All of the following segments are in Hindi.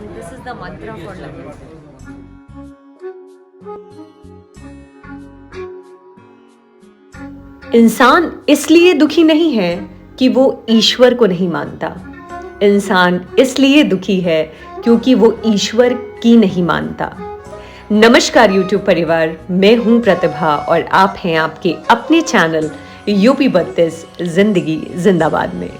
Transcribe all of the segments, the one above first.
and this is the mantra for life. इंसान इसलिए दुखी नहीं है कि वो ईश्वर को नहीं मानता। इंसान इसलिए दुखी है क्योंकि वो ईश्वर की नहीं मानता। नमस्कार YouTube परिवार, मैं हूं प्रतिभा और आप हैं आपके अपने चैनल यूपी 32 जिंदगी जिंदाबाद में।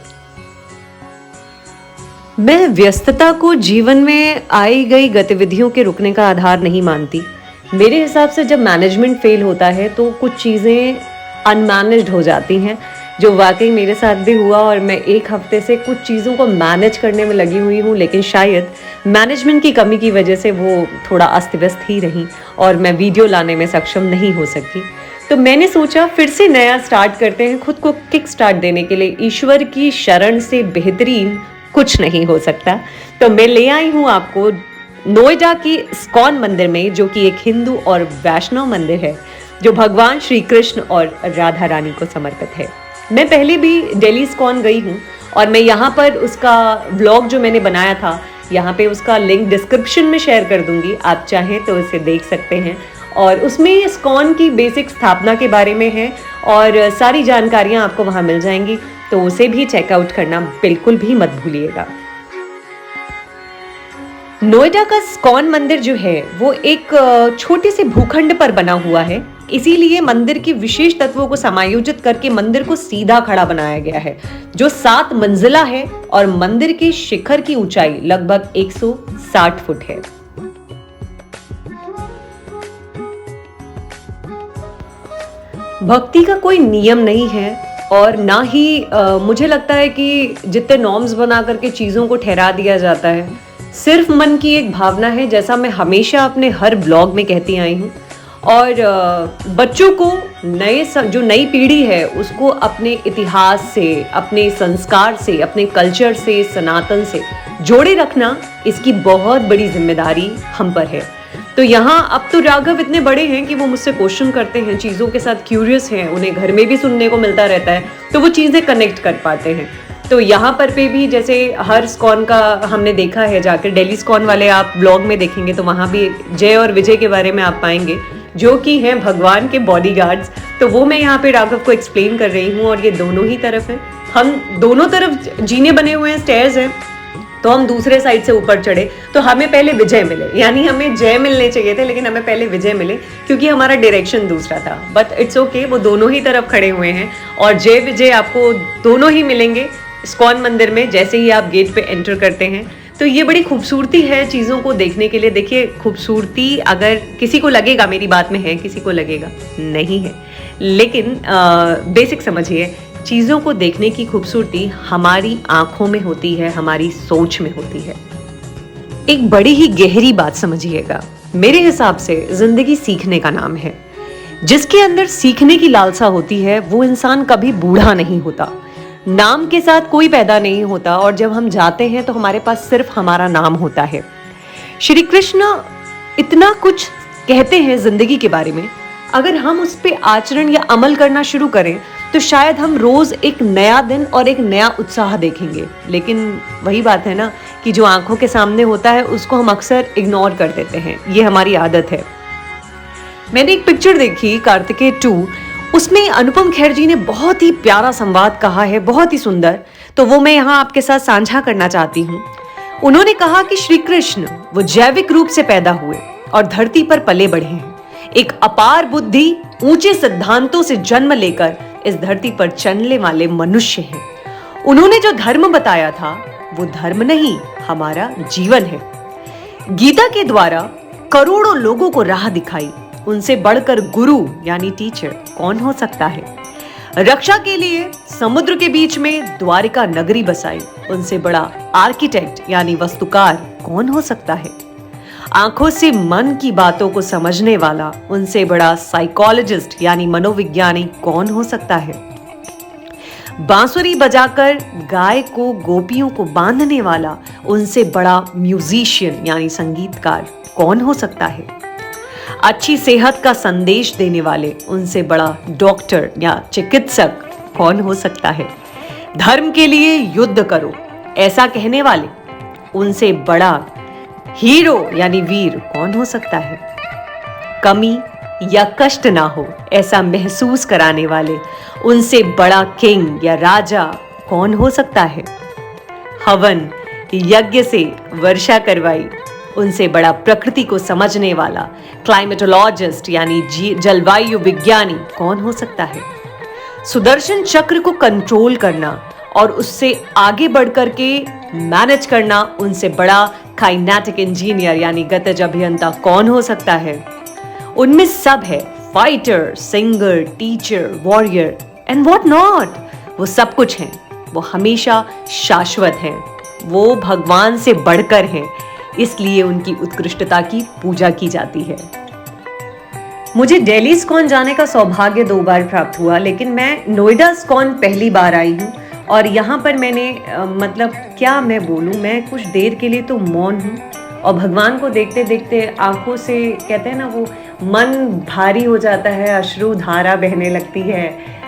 मैं व्यस्तता को जीवन में आई गई गतिविधियों के रुकने का आधार नहीं मानती। मेरे हिसाब से जब मैनेजमेंट फेल होता है तो कुछ चीज़ें अनमैनेज्ड हो जाती हैं, जो वाकई मेरे साथ भी हुआ और मैं एक हफ्ते से कुछ चीज़ों को मैनेज करने में लगी हुई हूँ, लेकिन शायद मैनेजमेंट की कमी की वजह से वो थोड़ा अस्त व्यस्त ही रही और मैं वीडियो लाने में सक्षम नहीं हो सकी। तो मैंने सोचा फिर से नया स्टार्ट करते हैं। खुद को किक स्टार्ट देने के लिए ईश्वर की शरण से बेहतरीन कुछ नहीं हो सकता। तो मैं ले आई हूँ आपको नोएडा के इस्कॉन मंदिर में, जो कि एक हिंदू और वैष्णव मंदिर है जो भगवान श्री कृष्ण और राधा रानी को समर्पित है। मैं पहले भी दिल्ली इस्कॉन गई हूँ और मैं यहाँ पर उसका व्लॉग जो मैंने बनाया था, यहाँ पे उसका लिंक डिस्क्रिप्शन में शेयर कर दूंगी, आप चाहें तो उसे देख सकते हैं। और उसमें इस्कॉन की बेसिक स्थापना के बारे में है और सारी जानकारियाँ आपको वहाँ मिल जाएंगी, तो उसे भी चेकआउट करना बिल्कुल भी मत भूलिएगा। नोएडा का इस्कॉन मंदिर जो है वो एक छोटे से भूखंड पर बना हुआ है, इसीलिए मंदिर के विशेष तत्वों को समायोजित करके मंदिर को सीधा खड़ा बनाया गया है, जो 7 मंजिला है और मंदिर के शिखर की ऊंचाई लगभग 160 फुट है। भक्ति का कोई नियम नहीं है और ना ही मुझे लगता है कि जितने नॉर्म्स बना करके चीज़ों को ठहरा दिया जाता है, सिर्फ मन की एक भावना है, जैसा मैं हमेशा अपने हर ब्लॉग में कहती आई हूँ। और बच्चों को जो नई पीढ़ी है उसको अपने इतिहास से, अपने संस्कार से, अपने कल्चर से, सनातन से जोड़े रखना, इसकी बहुत बड़ी जिम्मेदारी हम पर है। तो यहाँ अब तो राघव इतने बड़े हैं कि वो मुझसे क्वेश्चन करते हैं, चीज़ों के साथ क्यूरियस हैं, उन्हें घर में भी सुनने को मिलता रहता है, तो वो चीज़ें कनेक्ट कर पाते हैं। तो यहाँ पर पे भी जैसे हर इस्कॉन का हमने देखा है जाकर, दिल्ली इस्कॉन वाले आप ब्लॉग में देखेंगे तो वहाँ भी जय और विजय के बारे में आप पाएंगे, जो कि हैं भगवान के बॉडीगार्ड्स। तो वो मैं यहाँ पे राघव को एक्सप्लेन कर रही हूँ और ये दोनों ही तरफ है, हम दोनों तरफ जीने बने हुए हैं, स्टेयर्स हैं, तो हम दूसरे साइड से ऊपर चढ़े तो हमें पहले विजय मिले, यानी हमें जय मिलने चाहिए थे लेकिन हमें पहले विजय मिले क्योंकि हमारा डायरेक्शन दूसरा था। बट इट्स ओके, वो दोनों ही तरफ खड़े हुए हैं और जय विजय आपको दोनों ही मिलेंगे इस्कॉन मंदिर में जैसे ही आप गेट पे एंटर करते हैं। तो ये बड़ी खूबसूरती है चीज़ों को देखने के लिए। देखिए, खूबसूरती अगर किसी को लगेगा, मेरी बात में है, किसी को लगेगा नहीं है, लेकिन बेसिक समझिए, चीज़ों को देखने की खूबसूरती हमारी आंखों में होती है, हमारी सोच में होती है। एक बड़ी ही गहरी बात समझिएगा, मेरे हिसाब से जिंदगी सीखने का नाम है। जिसके अंदर सीखने की लालसा होती है वो इंसान कभी बूढ़ा नहीं होता। नाम के साथ कोई पैदा नहीं होता और जब हम जाते हैं तो हमारे पास सिर्फ हमारा नाम होता है। श्री कृष्ण इतना कुछ कहते हैं जिंदगी के बारे में, अगर हम उस पर आचरण या अमल करना शुरू करें तो शायद हम रोज एक नया दिन और एक नया उत्साह देखेंगे। लेकिन वही बात है ना कि जो आंखों के सामने होता है उसको हम अक्सर इग्नोर कर देते हैं, ये हमारी आदत है। मैंने एक पिक्चर देखी कार्तिकेय 2, उसमें अनुपम खेर जी ने बहुत ही प्यारा संवाद कहा है, बहुत ही सुंदर, तो वो मैं यहाँ आपके साथ साझा करना चाहती हूँ। उन्होंने कहा कि श्री कृष्ण वो जैविक रूप से पैदा हुए और धरती पर पले बढ़े हैं, एक अपार बुद्धि, ऊंचे सिद्धांतों से जन्म लेकर इस धरती पर चलने वाले मनुष्य हैं। उन्होंने जो धर्म बताया था वो धर्म नहीं, हमारा जीवन है। गीता के द्वारा करोड़ों लोगों को राह दिखाई, उनसे बढ़कर गुरु यानी टीचर कौन हो सकता है। रक्षा के लिए समुद्र के बीच में द्वारिका नगरी बसाई, उनसे बड़ा आर्किटेक्ट यानी वास्तुकार कौन हो सकता है। आंखों से मन की बातों को समझने वाला, उनसे बड़ा साइकोलॉजिस्ट यानी मनोविज्ञानी कौन हो सकता है। बांसुरी बजाकर गाय को, गोपियों को बांधने वाला, उनसे बड़ा म्यूजिशियन यानी संगीतकार कौन हो सकता है। अच्छी सेहत का संदेश देने वाले, उनसे बड़ा डॉक्टर या चिकित्सक कौन हो सकता है। धर्म के लिए युद्ध करो ऐसा कहने वाले, उनसे बड़ा हीरो यानी वीर कौन हो सकता है? कमी या कष्ट ना हो ऐसा महसूस कराने वाले उनसे बड़ा किंग या राजा कौन हो सकता है? हवन यज्ञ से वर्षा करवाई उनसे बड़ा प्रकृति को समझने वाला क्लाइमेटोलॉजिस्ट यानी जलवायु विज्ञानी कौन हो सकता है? सुदर्शन चक्र को कंट्रोल करना और उससे आगे बढ़कर के मैनेज करना उनसे बड़ा काइनेटिक इंजीनियर यानी गतिज अभियंता कौन हो सकता है? उनमें सब है, fighter, singer, teacher, warrior and what not. वो सब कुछ हैं, वो हमेशा शाश्वत हैं, वो भगवान से बढ़कर हैं, इसलिए उनकी उत्कृष्टता की पूजा की जाती है। मुझे दिल्ली इस्कॉन जाने का सौभाग्य 2 बार प्राप्त हुआ, लेकिन मैं नोएडा इस्कॉन पहली बार आई हूँ और यहाँ पर मैंने मतलब क्या मैं बोलूँ, मैं कुछ देर के लिए तो मौन हूँ और भगवान को देखते देखते आंखों से कहते हैं ना वो मन भारी हो जाता है, अश्रु धारा बहने लगती है।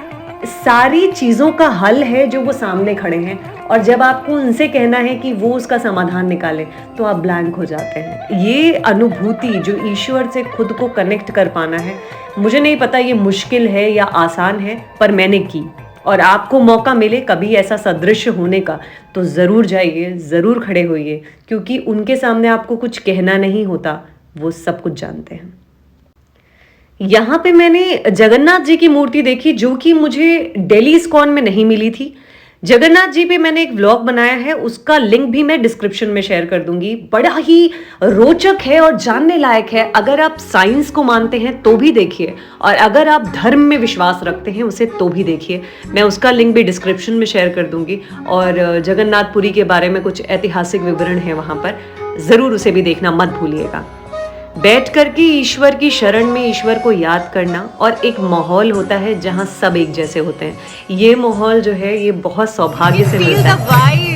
सारी चीज़ों का हल है जो वो सामने खड़े हैं और जब आपको उनसे कहना है कि वो उसका समाधान निकाले तो आप ब्लैंक हो जाते हैं। ये अनुभूति जो ईश्वर से खुद को कनेक्ट कर पाना है, मुझे नहीं पता ये मुश्किल है या आसान है, पर मैंने की। और आपको मौका मिले कभी ऐसा सदृश्य होने का तो ज़रूर जाइए, ज़रूर खड़े होइए, क्योंकि उनके सामने आपको कुछ कहना नहीं होता, वो सब कुछ जानते हैं। यहाँ पे मैंने जगन्नाथ जी की मूर्ति देखी जो कि मुझे दिल्ली इस्कॉन में नहीं मिली थी। जगन्नाथ जी पे मैंने एक व्लॉग बनाया है, उसका लिंक भी मैं डिस्क्रिप्शन में शेयर कर दूंगी। बड़ा ही रोचक है और जानने लायक है। अगर आप साइंस को मानते हैं तो भी देखिए और अगर आप धर्म में विश्वास रखते हैं उसे तो भी देखिए। मैं उसका लिंक भी डिस्क्रिप्शन में शेयर कर दूंगी और जगन्नाथपुरी के बारे में कुछ ऐतिहासिक विवरण है वहाँ पर, ज़रूर उसे भी देखना मत भूलिएगा। बैठ करके ईश्वर की शरण में ईश्वर को याद करना और एक माहौल होता है जहाँ सब एक जैसे होते हैं। ये माहौल जो है ये बहुत सौभाग्य से मिलता है।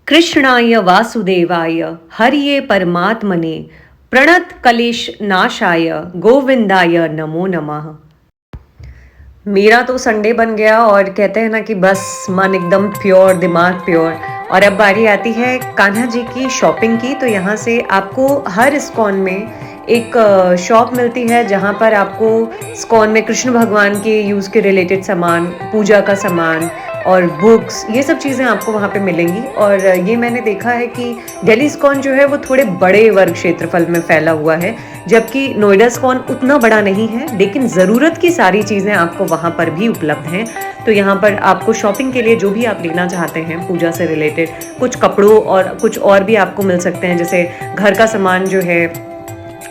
कृष्णाय वासुदेवाय हरिये परमात्मने प्रणत कलेश नाशाय गोविंदाय नमो नमः। मेरा तो संडे बन गया और कहते हैं ना कि बस मन एकदम प्योर, दिमाग प्योर। और अब बारी आती है कान्हा जी की शॉपिंग की। तो यहाँ से आपको हर इस्कॉन में एक शॉप मिलती है जहाँ पर आपको इस्कॉन में कृष्ण भगवान के यूज़ के रिलेटेड सामान, पूजा का सामान और बुक्स, ये सब चीज़ें आपको वहाँ पे मिलेंगी। और ये मैंने देखा है कि दिल्ली इस्कॉन जो है वो थोड़े बड़े वर्ग क्षेत्रफल में फैला हुआ है, जबकि नोएडा इस्कॉन उतना बड़ा नहीं है, लेकिन ज़रूरत की सारी चीज़ें आपको वहाँ पर भी उपलब्ध हैं। तो यहाँ पर आपको शॉपिंग के लिए जो भी आप लेना चाहते हैं पूजा से रिलेटेड, कुछ कपड़ों और कुछ और भी आपको मिल सकते हैं, जैसे घर का सामान जो है,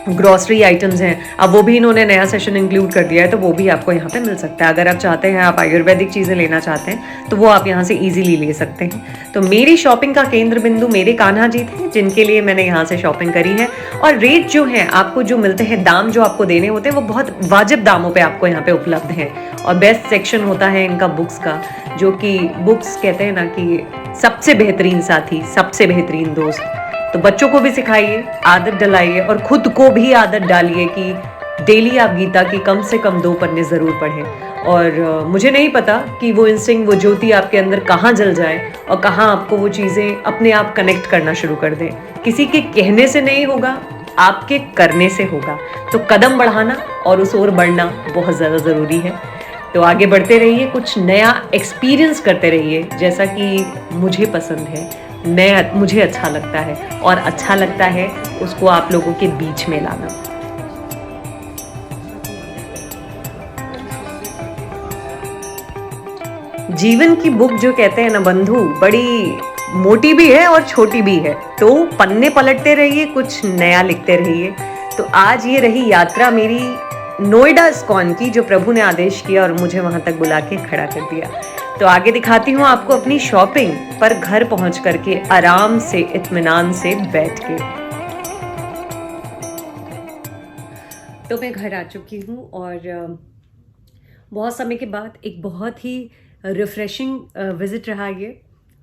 ग्रॉसरी आइटम्स हैं, अब वो भी इन्होंने नया सेशन इंक्लूड कर दिया है, तो वो भी आपको यहाँ पे मिल सकता है। अगर आप चाहते हैं, आप आयुर्वेदिक चीज़ें लेना चाहते हैं तो वो आप यहाँ से इजीली ले सकते हैं। तो मेरी शॉपिंग का केंद्र बिंदु मेरे कान्हा जी थे, जिनके लिए मैंने यहाँ से शॉपिंग करी है। और रेट जो है आपको जो मिलते हैं, दाम जो आपको देने होते हैं, वो बहुत वाजिब दामों पर आपको यहाँ पे उपलब्ध हैं। और बेस्ट सेक्शन होता है इनका बुक्स का, जो कि बुक्स कहते हैं ना कि सबसे बेहतरीन साथी, सबसे बेहतरीन दोस्त। तो बच्चों को भी सिखाइए, आदत डलाइए और खुद को भी आदत डालिए कि डेली आप गीता की कम से कम 2 पन्ने ज़रूर पढ़ें। और मुझे नहीं पता कि वो इंस्टिंक्ट, वो ज्योति आपके अंदर कहाँ जल जाए और कहाँ आपको वो चीज़ें अपने आप कनेक्ट करना शुरू कर दें। किसी के कहने से नहीं होगा, आपके करने से होगा। तो कदम बढ़ाना और उस ओर बढ़ना बहुत ज़्यादा ज़रूरी है। तो आगे बढ़ते रहिए, कुछ नया एक्सपीरियंस करते रहिए, जैसा कि मुझे पसंद है, मुझे अच्छा लगता है और अच्छा लगता है उसको आप लोगों के बीच में लाना। जीवन की बुक जो कहते हैं ना बंधु, बड़ी मोटी भी है और छोटी भी है, तो पन्ने पलटते रहिए, कुछ नया लिखते रहिए। तो आज ये रही यात्रा मेरी नोएडा इस्कॉन की, जो प्रभु ने आदेश किया और मुझे वहां तक बुला के खड़ा कर दिया। तो आगे दिखाती हूँ आपको अपनी शॉपिंग, पर घर पहुंच करके आराम से इत्मीनान से बैठ के। तो मैं घर आ चुकी हूँ और बहुत समय के बाद एक बहुत ही रिफ़्रेशिंग विज़िट रहा ये।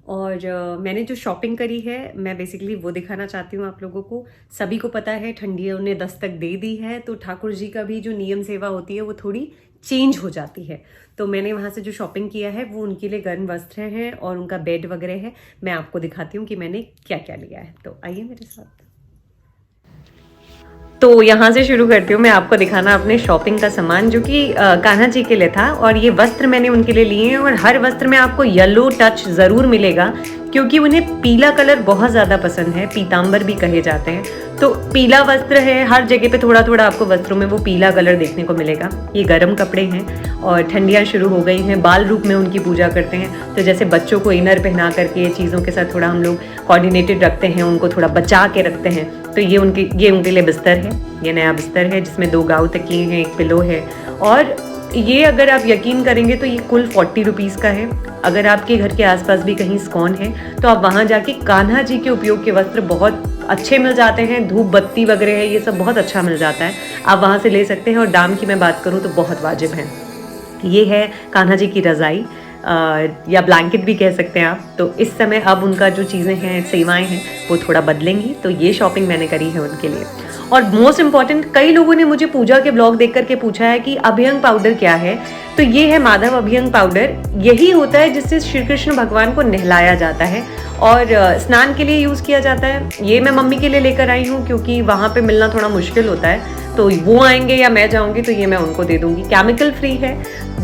और मैंने जो शॉपिंग करी है मैं बेसिकली वो दिखाना चाहती हूँ आप लोगों को। सभी को पता है ठंडियों ने दस्तक दे दी है, तो ठाकुर जी का भी जो नियम सेवा होती है वो थोड़ी चेंज हो जाती है। तो मैंने वहाँ से जो शॉपिंग किया है वो उनके लिए गर्म वस्त्र हैं और उनका बेड वगैरह है। मैं आपको दिखाती हूँ कि मैंने क्या क्या लिया है, तो आइए मेरे साथ। तो यहाँ से शुरू करती हूँ मैं आपको दिखाना अपने शॉपिंग का सामान, जो कि कान्हा जी के लिए था। और ये वस्त्र मैंने उनके लिए लिए हैं और हर वस्त्र में आपको येलो टच ज़रूर मिलेगा, क्योंकि उन्हें पीला कलर बहुत ज़्यादा पसंद है, पीताम्बर भी कहे जाते हैं। तो पीला वस्त्र है, हर जगह पे थोड़ा थोड़ा आपको वस्त्रों में वो पीला कलर देखने को मिलेगा। ये गर्म कपड़े हैं और ठंडियाँ शुरू हो गई हैं, बाल रूप में उनकी पूजा करते हैं। तो जैसे बच्चों को इनर पहना करके चीज़ों के साथ थोड़ा हम लोग कोऑर्डिनेटेड रखते हैं, उनको थोड़ा बचा के रखते हैं। तो ये उनके लिए बिस्तर है, ये नया बिस्तर है जिसमें 2 गाँव तकिए हैं, 1 पिलो है। और ये अगर आप यकीन करेंगे तो ये कुल 40 रुपीज़ का है। अगर आपके घर के आसपास भी कहीं इस्कॉन है तो आप वहाँ जाके कान्हा जी के उपयोग के वस्त्र बहुत अच्छे मिल जाते हैं, धूप बत्ती वगैरह है, ये सब बहुत अच्छा मिल जाता है, आप वहाँ से ले सकते हैं। और दाम की मैं बात करूँ तो बहुत वाजिब है। ये है कान्हा जी की रज़ाई या ब्लैंकेट भी कह सकते हैं आप। तो इस समय अब उनका जो चीज़ें हैं, सेवाएं हैं, वो थोड़ा बदलेंगी। तो ये शॉपिंग मैंने करी है उनके लिए। और मोस्ट इम्पॉर्टेंट, कई लोगों ने मुझे पूजा के ब्लॉग देख करके पूछा है कि अभ्यंग पाउडर क्या है। तो ये है माधव अभ्यंग पाउडर। यही होता है जिससे श्री कृष्ण भगवान को नहलाया जाता है और स्नान के लिए यूज़ किया जाता है। ये मैं मम्मी के लिए लेकर आई हूँ, क्योंकि वहाँ पे मिलना थोड़ा मुश्किल होता है। तो वो आएंगे या मैं जाऊँगी तो ये मैं उनको दे दूँगी। केमिकल फ्री है।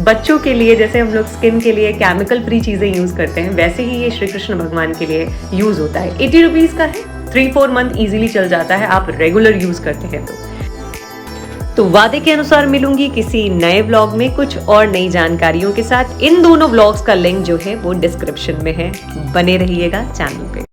बच्चों के लिए जैसे हम लोग स्किन के लिए केमिकल फ्री चीज़ें यूज़ करते हैं, वैसे ही ये श्री कृष्ण भगवान के लिए यूज़ होता है। 80 रुपीज़ का है, 3-4 मंथ ईजिली चल जाता है, आप रेगुलर यूज़ करते हैं तो वादे के अनुसार मिलूंगी किसी नए व्लॉग में कुछ और नई जानकारियों के साथ। इन दोनों व्लॉग्स का लिंक जो है वो डिस्क्रिप्शन में है। बने रहिएगा चैनल पे।